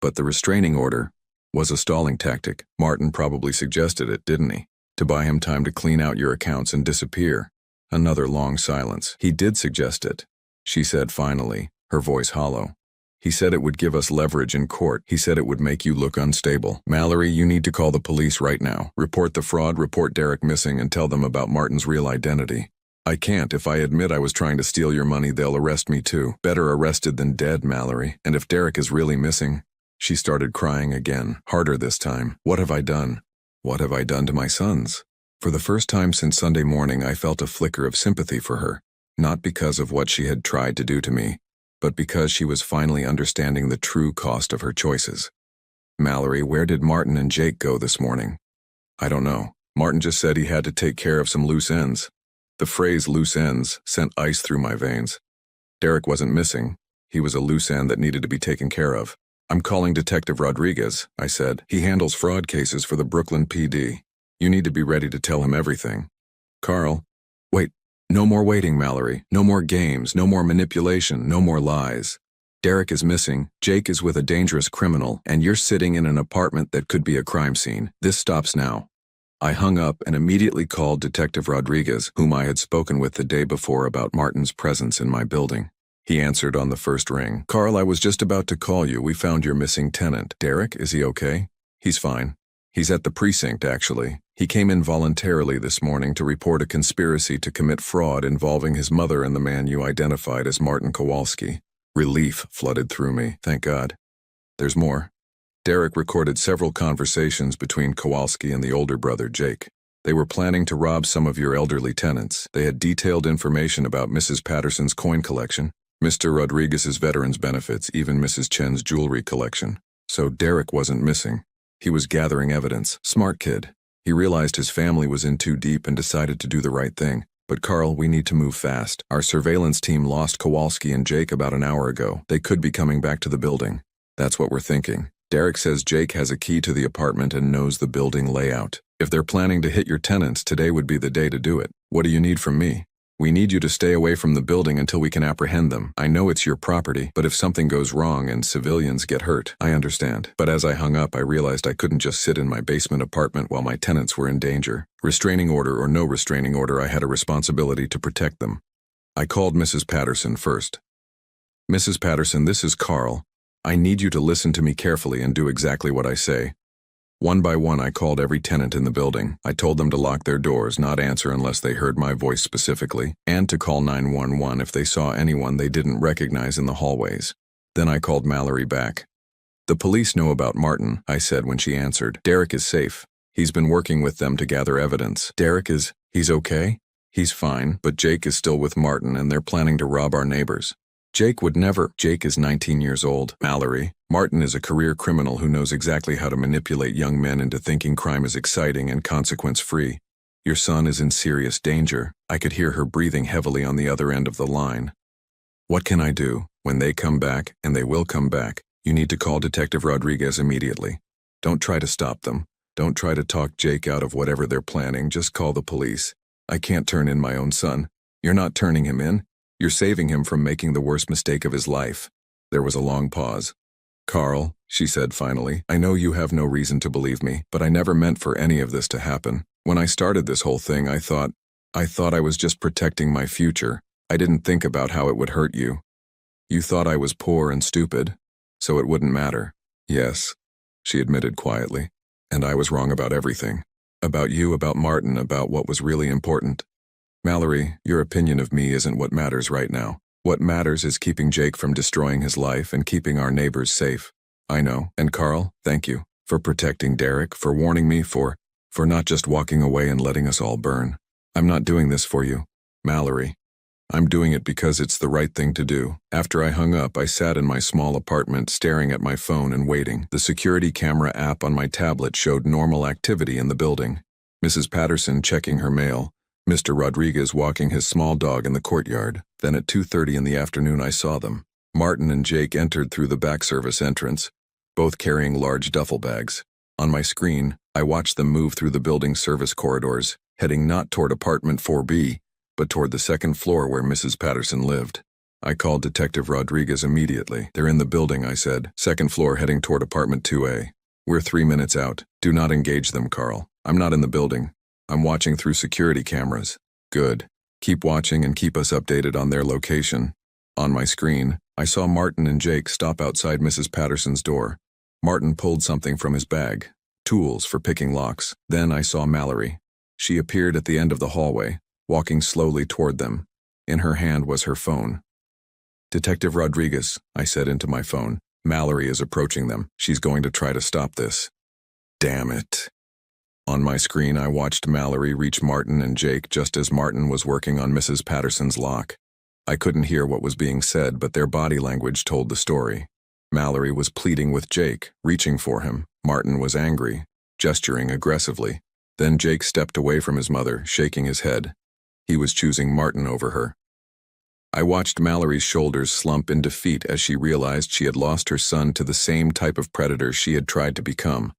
Speaker 1: But the restraining order was a stalling tactic. Martin probably suggested it, didn't he? To buy him time to clean out your accounts and disappear. Another long silence. He did suggest it, she said finally, her voice hollow. He said it would give us leverage in court. He said it would make you look unstable. Mallory, you need to call the police right now. Report the fraud, report Derek missing, and tell them about Martin's real identity. I can't. If I admit I was trying to steal your money, they'll arrest me too. Better arrested than dead, Mallory. And if Derek is really missing... She started crying again, harder this time. What have I done? What have I done to my sons? For the first time since Sunday morning, I felt a flicker of sympathy for her. Not because of what she had tried to do to me, but because she was finally understanding the true cost of her choices. Mallory, where did Martin and Jake go this morning? I don't know. Martin just said he had to take care of some loose ends. The phrase loose ends sent ice through my veins. Derek wasn't missing. He was a loose end that needed to be taken care of. I'm calling Detective Rodriguez, I said. He handles fraud cases for the Brooklyn PD. You need to be ready to tell him everything. Carl, wait. No more waiting, Mallory. No more games, no more manipulation, no more lies. Derek is missing, Jake is with a dangerous criminal, and you're sitting in an apartment that could be a crime scene. This stops now. I hung up and immediately called Detective Rodriguez, whom I had spoken with the day before about Martin's presence in my building. He answered on the first ring. Carl, I was just about to call you. We found your missing tenant. Derek, is he okay? He's fine. He's at the precinct, actually. He came in voluntarily this morning to report a conspiracy to commit fraud involving his mother and the man you identified as Martin Kowalski. Relief flooded through me, thank God. There's more. Derek recorded several conversations between Kowalski and the older brother, Jake. They were planning to rob some of your elderly tenants. They had detailed information about Mrs. Patterson's coin collection, Mr. Rodriguez's veterans benefits, even Mrs. Chen's jewelry collection. So Derek wasn't missing. He was gathering evidence. Smart kid. He realized his family was in too deep and decided to do the right thing. But Carl, we need to move fast. Our surveillance team lost Kowalski and Jake about an hour ago. They could be coming back to the building. That's what we're thinking. Derek says Jake has a key to the apartment and knows the building layout. If they're planning to hit your tenants, today would be the day to do it. What do you need from me? We need you to stay away from the building until we can apprehend them. I know it's your property, but if something goes wrong and civilians get hurt, I understand. But as I hung up, I realized I couldn't just sit in my basement apartment while my tenants were in danger. Restraining order or no restraining order, I had a responsibility to protect them. I called Mrs. Patterson first. Mrs. Patterson, this is Carl. I need you to listen to me carefully and do exactly what I say. One by one, I called every tenant in the building. I told them to lock their doors, not answer unless they heard my voice specifically, and to call 911 if they saw anyone they didn't recognize in the hallways. Then I called Mallory back. The police know about Martin, I said when she answered. Derek is safe. He's been working with them to gather evidence. He's okay? He's fine, but Jake is still with Martin and they're planning to rob our neighbors. Jake would never. Jake is 19 years old. Mallory. Martin is a career criminal who knows exactly how to manipulate young men into thinking crime is exciting and consequence-free. Your son is in serious danger. I could hear her breathing heavily on the other end of the line. What can I do? When they come back, and they will come back, you need to call Detective Rodriguez immediately. Don't try to stop them. Don't try to talk Jake out of whatever they're planning. Just call the police. I can't turn in my own son. You're not turning him in. You're saving him from making the worst mistake of his life. There was a long pause. Carl, she said finally, I know you have no reason to believe me, but I never meant for any of this to happen. When I started this whole thing, I thought I was just protecting my future. I didn't think about how it would hurt you. You thought I was poor and stupid, so it wouldn't matter. Yes, she admitted quietly. And I was wrong about everything. About you, about Martin, about what was really important. Mallory, your opinion of me isn't what matters right now. What matters is keeping Jake from destroying his life and keeping our neighbors safe. I know. And Carl, thank you. For protecting Derek, for warning me, for not just walking away and letting us all burn. I'm not doing this for you, Mallory. I'm doing it because it's the right thing to do. After I hung up, I sat in my small apartment staring at my phone and waiting. The security camera app on my tablet showed normal activity in the building. Mrs. Patterson checking her mail. Mr. Rodriguez walking his small dog in the courtyard. Then at 2:30 in the afternoon I saw them. Martin and Jake entered through the back service entrance, both carrying large duffel bags. On my screen, I watched them move through the building's service corridors, heading not toward apartment 4B, but toward the second floor where Mrs. Patterson lived. I called Detective Rodriguez immediately. They're in the building, I said. Second floor heading toward apartment 2A. We're 3 minutes out. Do not engage them, Carl. I'm not in the building. I'm watching through security cameras. Good. Keep watching and keep us updated on their location. On my screen, I saw Martin and Jake stop outside Mrs. Patterson's door. Martin pulled something from his bag. Tools for picking locks. Then I saw Mallory. She appeared at the end of the hallway, walking slowly toward them. In her hand was her phone. Detective Rodriguez, I said into my phone. Mallory is approaching them. She's going to try to stop this. Damn it. On my screen, I watched Mallory reach Martin and Jake just as Martin was working on Mrs. Patterson's lock. I couldn't hear what was being said, but their body language told the story. Mallory was pleading with Jake, reaching for him. Martin was angry, gesturing aggressively. Then Jake stepped away from his mother, shaking his head. He was choosing Martin over her. I watched Mallory's shoulders slump in defeat as she realized she had lost her son to the same type of predator she had tried to become.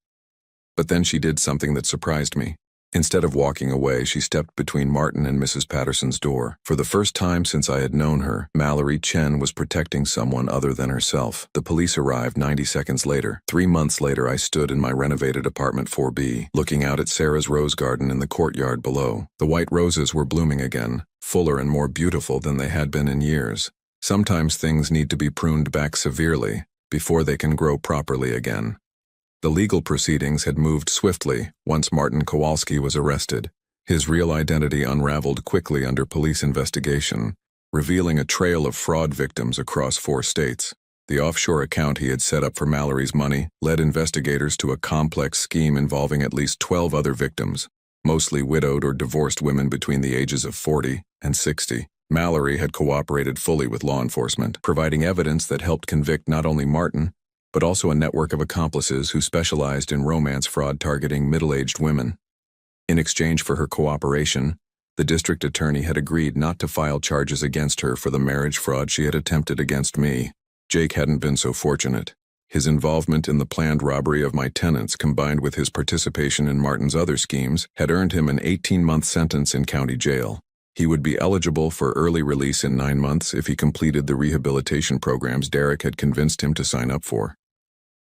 Speaker 1: But then she did something that surprised me. Instead of walking away, she stepped between Martin and Mrs. Patterson's door. For the first time since I had known her, Mallory Chen was protecting someone other than herself. The police arrived 90 seconds later. 3 months later, I stood in my renovated apartment 4B, looking out at Sarah's rose garden in the courtyard below. The white roses were blooming again, fuller and more beautiful than they had been in years. Sometimes things need to be pruned back severely before they can grow properly again. The legal proceedings had moved swiftly once Martin Kowalski was arrested. His real identity unraveled quickly under police investigation, revealing a trail of fraud victims across 4 states. The offshore account he had set up for Mallory's money led investigators to a complex scheme involving at least 12 other victims, mostly widowed or divorced women between the ages of 40 and 60. Mallory had cooperated fully with law enforcement, providing evidence that helped convict not only Martin, but also a network of accomplices who specialized in romance fraud targeting middle-aged women. In exchange for her cooperation, the district attorney had agreed not to file charges against her for the marriage fraud she had attempted against me. Jake hadn't been so fortunate. His involvement in the planned robbery of my tenants, combined with his participation in Martin's other schemes, had earned him an 18-month sentence in county jail. He would be eligible for early release in 9 months if he completed the rehabilitation programs Derek had convinced him to sign up for.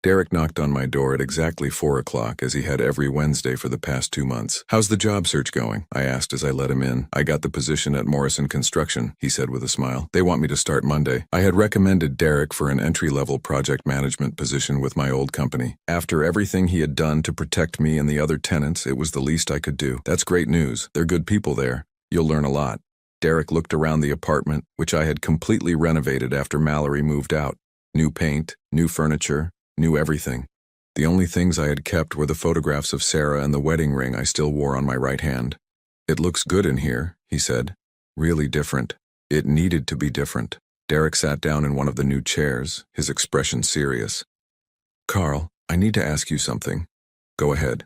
Speaker 1: Derek knocked on my door at exactly 4 o'clock, as he had every Wednesday for the past 2 months. How's the job search going? I asked as I let him in. I got the position at Morrison Construction, he said with a smile. They want me to start Monday. I had recommended Derek for an entry-level project management position with my old company. After everything he had done to protect me and the other tenants, it was the least I could do. That's great news. They're good people there. You'll learn a lot. Derek looked around the apartment, which I had completely renovated after Mallory moved out. New paint, new furniture, new everything. The only things I had kept were the photographs of Sarah and the wedding ring I still wore on my right hand. It looks good in here, he said. Really different. It needed to be different. Derek sat down in one of the new chairs, his expression serious. Carl, I need to ask you something. Go ahead.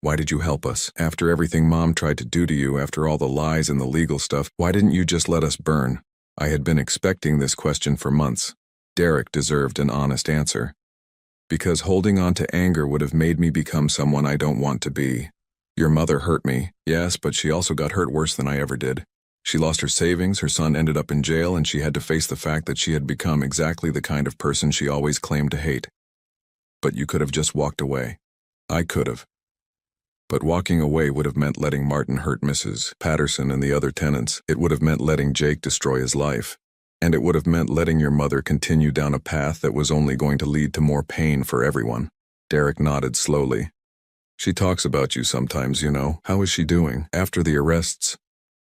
Speaker 1: Why did you help us? After everything Mom tried to do to you, after all the lies and the legal stuff, why didn't you just let us burn? I had been expecting this question for months. Derek deserved an honest answer. Because holding on to anger would have made me become someone I don't want to be. Your mother hurt me, yes, but she also got hurt worse than I ever did. She lost her savings, her son ended up in jail, and she had to face the fact that she had become exactly the kind of person she always claimed to hate. But you could have just walked away. I could have. But walking away would have meant letting Martin hurt Mrs. Patterson and the other tenants. It would have meant letting Jake destroy his life. And it would have meant letting your mother continue down a path that was only going to lead to more pain for everyone. Derek nodded slowly. She talks about you sometimes, you know. How is she doing? After the arrests,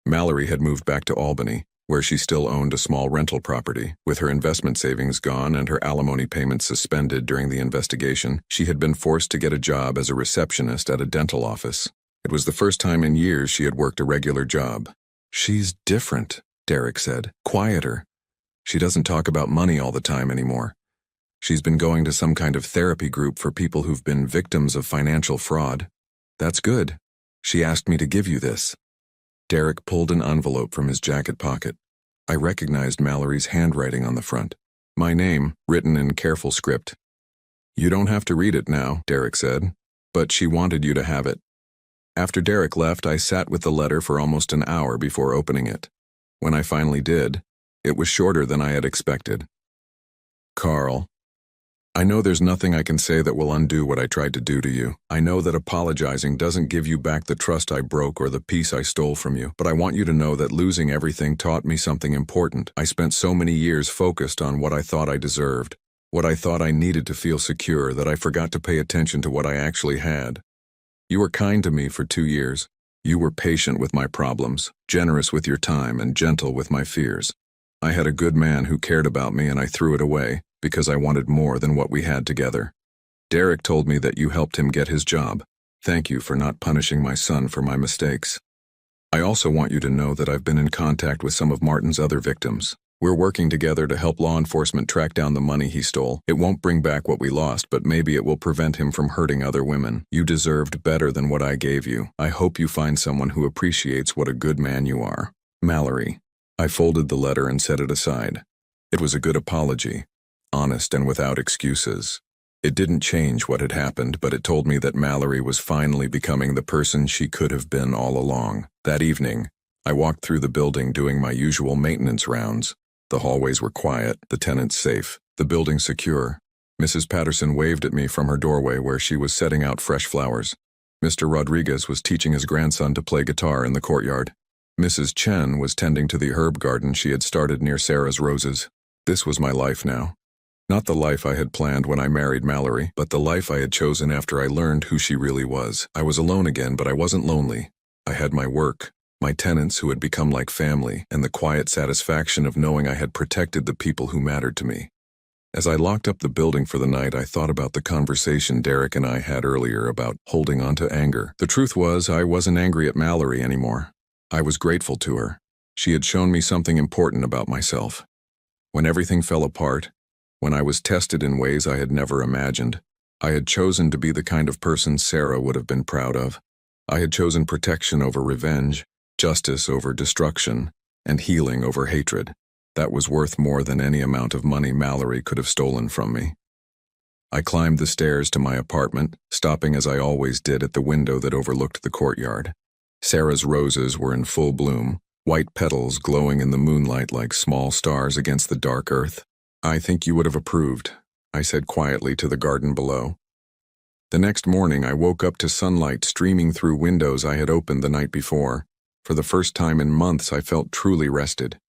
Speaker 1: Mallory had moved back to Albany, where she still owned a small rental property. With her investment savings gone and her alimony payments suspended during the investigation, she had been forced to get a job as a receptionist at a dental office. It was the first time in years she had worked a regular job. She's different, Derek said. Quieter. She doesn't talk about money all the time anymore. She's been going to some kind of therapy group for people who've been victims of financial fraud. That's good. She asked me to give you this. Derek pulled an envelope from his jacket pocket. I recognized Mallory's handwriting on the front. My name, written in careful script. You don't have to read it now, Derek said, but she wanted you to have it. After Derek left, I sat with the letter for almost an hour before opening it. When I finally did, it was shorter than I had expected. Carl, I know there's nothing I can say that will undo what I tried to do to you. I know that apologizing doesn't give you back the trust I broke or the peace I stole from you, but I want you to know that losing everything taught me something important. I spent so many years focused on what I thought I deserved, what I thought I needed to feel secure, that I forgot to pay attention to what I actually had. You were kind to me for 2 years. You were patient with my problems, generous with your time, and gentle with my fears. I had a good man who cared about me, and I threw it away because I wanted more than what we had together. Derek told me that you helped him get his job. Thank you for not punishing my son for my mistakes. I also want you to know that I've been in contact with some of Martin's other victims. We're working together to help law enforcement track down the money he stole. It won't bring back what we lost, but maybe it will prevent him from hurting other women. You deserved better than what I gave you. I hope you find someone who appreciates what a good man you are. Mallory. I folded the letter and set it aside. It was a good apology. Honest and without excuses. It didn't change what had happened, but it told me that Mallory was finally becoming the person she could have been all along. That evening, I walked through the building doing my usual maintenance rounds. The hallways were quiet, the tenants safe, the building secure. Mrs. Patterson waved at me from her doorway where she was setting out fresh flowers. Mr. Rodriguez was teaching his grandson to play guitar in the courtyard. Mrs. Chen was tending to the herb garden she had started near Sarah's roses. This was my life now. Not the life I had planned when I married Mallory, but the life I had chosen after I learned who she really was. I was alone again, but I wasn't lonely. I had my work, my tenants who had become like family, and the quiet satisfaction of knowing I had protected the people who mattered to me. As I locked up the building for the night, I thought about the conversation Derek and I had earlier about holding on to anger. The truth was, I wasn't angry at Mallory anymore. I was grateful to her. She had shown me something important about myself. When everything fell apart, when I was tested in ways I had never imagined, I had chosen to be the kind of person Sarah would have been proud of. I had chosen protection over revenge, justice over destruction, and healing over hatred. That was worth more than any amount of money Mallory could have stolen from me. I climbed the stairs to my apartment, stopping as I always did at the window that overlooked the courtyard. Sarah's roses were in full bloom, white petals glowing in the moonlight like small stars against the dark earth. I think you would have approved, I said quietly to the garden below. The next morning I woke up to sunlight streaming through windows I had opened the night before. For the first time in months I felt truly rested.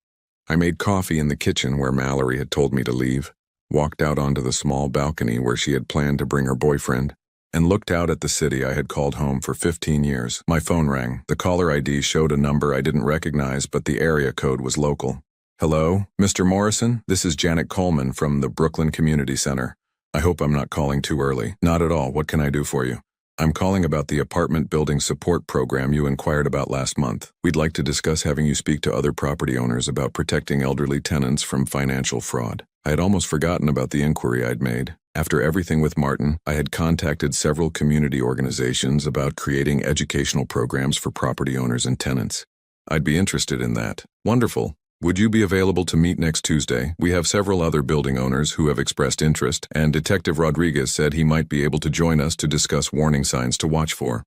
Speaker 1: I made coffee in the kitchen where Mallory had told me to leave, walked out onto the small balcony where she had planned to bring her boyfriend, and looked out at the city I had called home for 15 years. My phone rang. The caller ID showed a number I didn't recognize, but the area code was local. Hello, Mr. Morrison? This is Janet Coleman from the Brooklyn Community Center. I hope I'm not calling too early. Not at all. What can I do for you? I'm calling about the apartment building support program you inquired about last month. We'd like to discuss having you speak to other property owners about protecting elderly tenants from financial fraud. I had almost forgotten about the inquiry I'd made. After everything with Martin, I had contacted several community organizations about creating educational programs for property owners and tenants. I'd be interested in that. Wonderful. Would you be available to meet next Tuesday? We have several other building owners who have expressed interest, and Detective Rodriguez said he might be able to join us to discuss warning signs to watch for.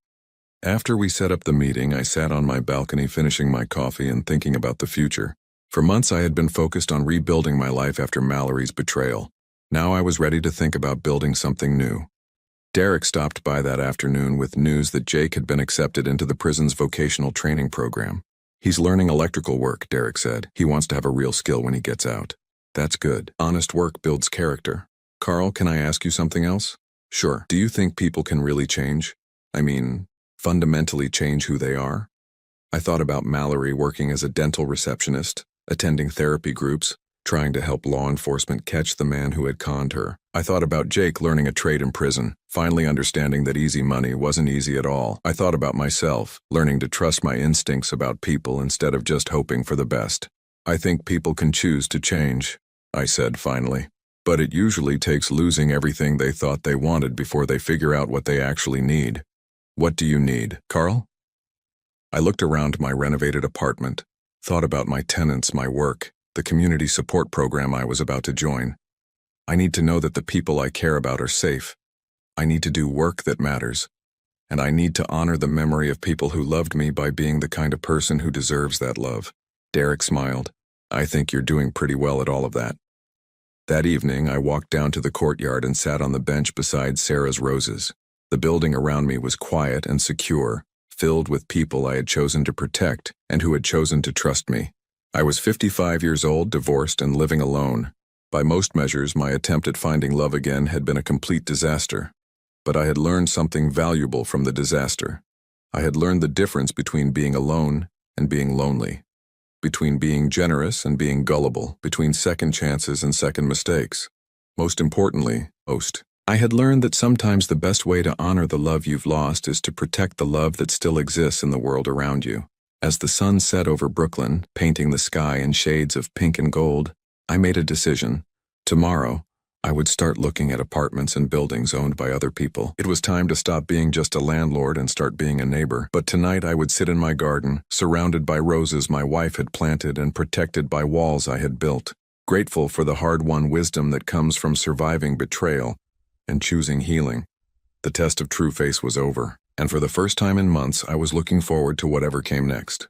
Speaker 1: After we set up the meeting, I sat on my balcony finishing my coffee and thinking about the future. For months I had been focused on rebuilding my life after Mallory's betrayal. Now I was ready to think about building something new. Derek stopped by that afternoon with news that Jake had been accepted into the prison's vocational training program. He's learning electrical work, Derek said. He wants to have a real skill when he gets out. That's good. Honest work builds character. Carl, can I ask you something else? Sure. Do you think people can really change? I mean, fundamentally change who they are? I thought about Mallory working as a dental receptionist, attending therapy groups, trying to help law enforcement catch the man who had conned her. I thought about Jake learning a trade in prison, finally understanding that easy money wasn't easy at all. I thought about myself, learning to trust my instincts about people instead of just hoping for the best. I think people can choose to change, I said finally. But it usually takes losing everything they thought they wanted before they figure out what they actually need. What do you need, Carl? I looked around my renovated apartment, thought about my tenants, my work, the community support program I was about to join. I need to know that the people I care about are safe. I need to do work that matters. And I need to honor the memory of people who loved me by being the kind of person who deserves that love. Derek smiled. I think you're doing pretty well at all of that. That evening, I walked down to the courtyard and sat on the bench beside Sarah's roses. The building around me was quiet and secure, filled with people I had chosen to protect and who had chosen to trust me. I was 55 years old, divorced, and living alone. By most measures, my attempt at finding love again had been a complete disaster. But I had learned something valuable from the disaster. I had learned the difference between being alone and being lonely, between being generous and being gullible, between second chances and second mistakes. Most importantly, I had learned that sometimes the best way to honor the love you've lost is to protect the love that still exists in the world around you. As the sun set over Brooklyn, painting the sky in shades of pink and gold, I made a decision. Tomorrow, I would start looking at apartments and buildings owned by other people. It was time to stop being just a landlord and start being a neighbor. But tonight I would sit in my garden, surrounded by roses my wife had planted and protected by walls I had built, grateful for the hard-won wisdom that comes from surviving betrayal and choosing healing. The test of true face was over. And for the first time in months, I was looking forward to whatever came next.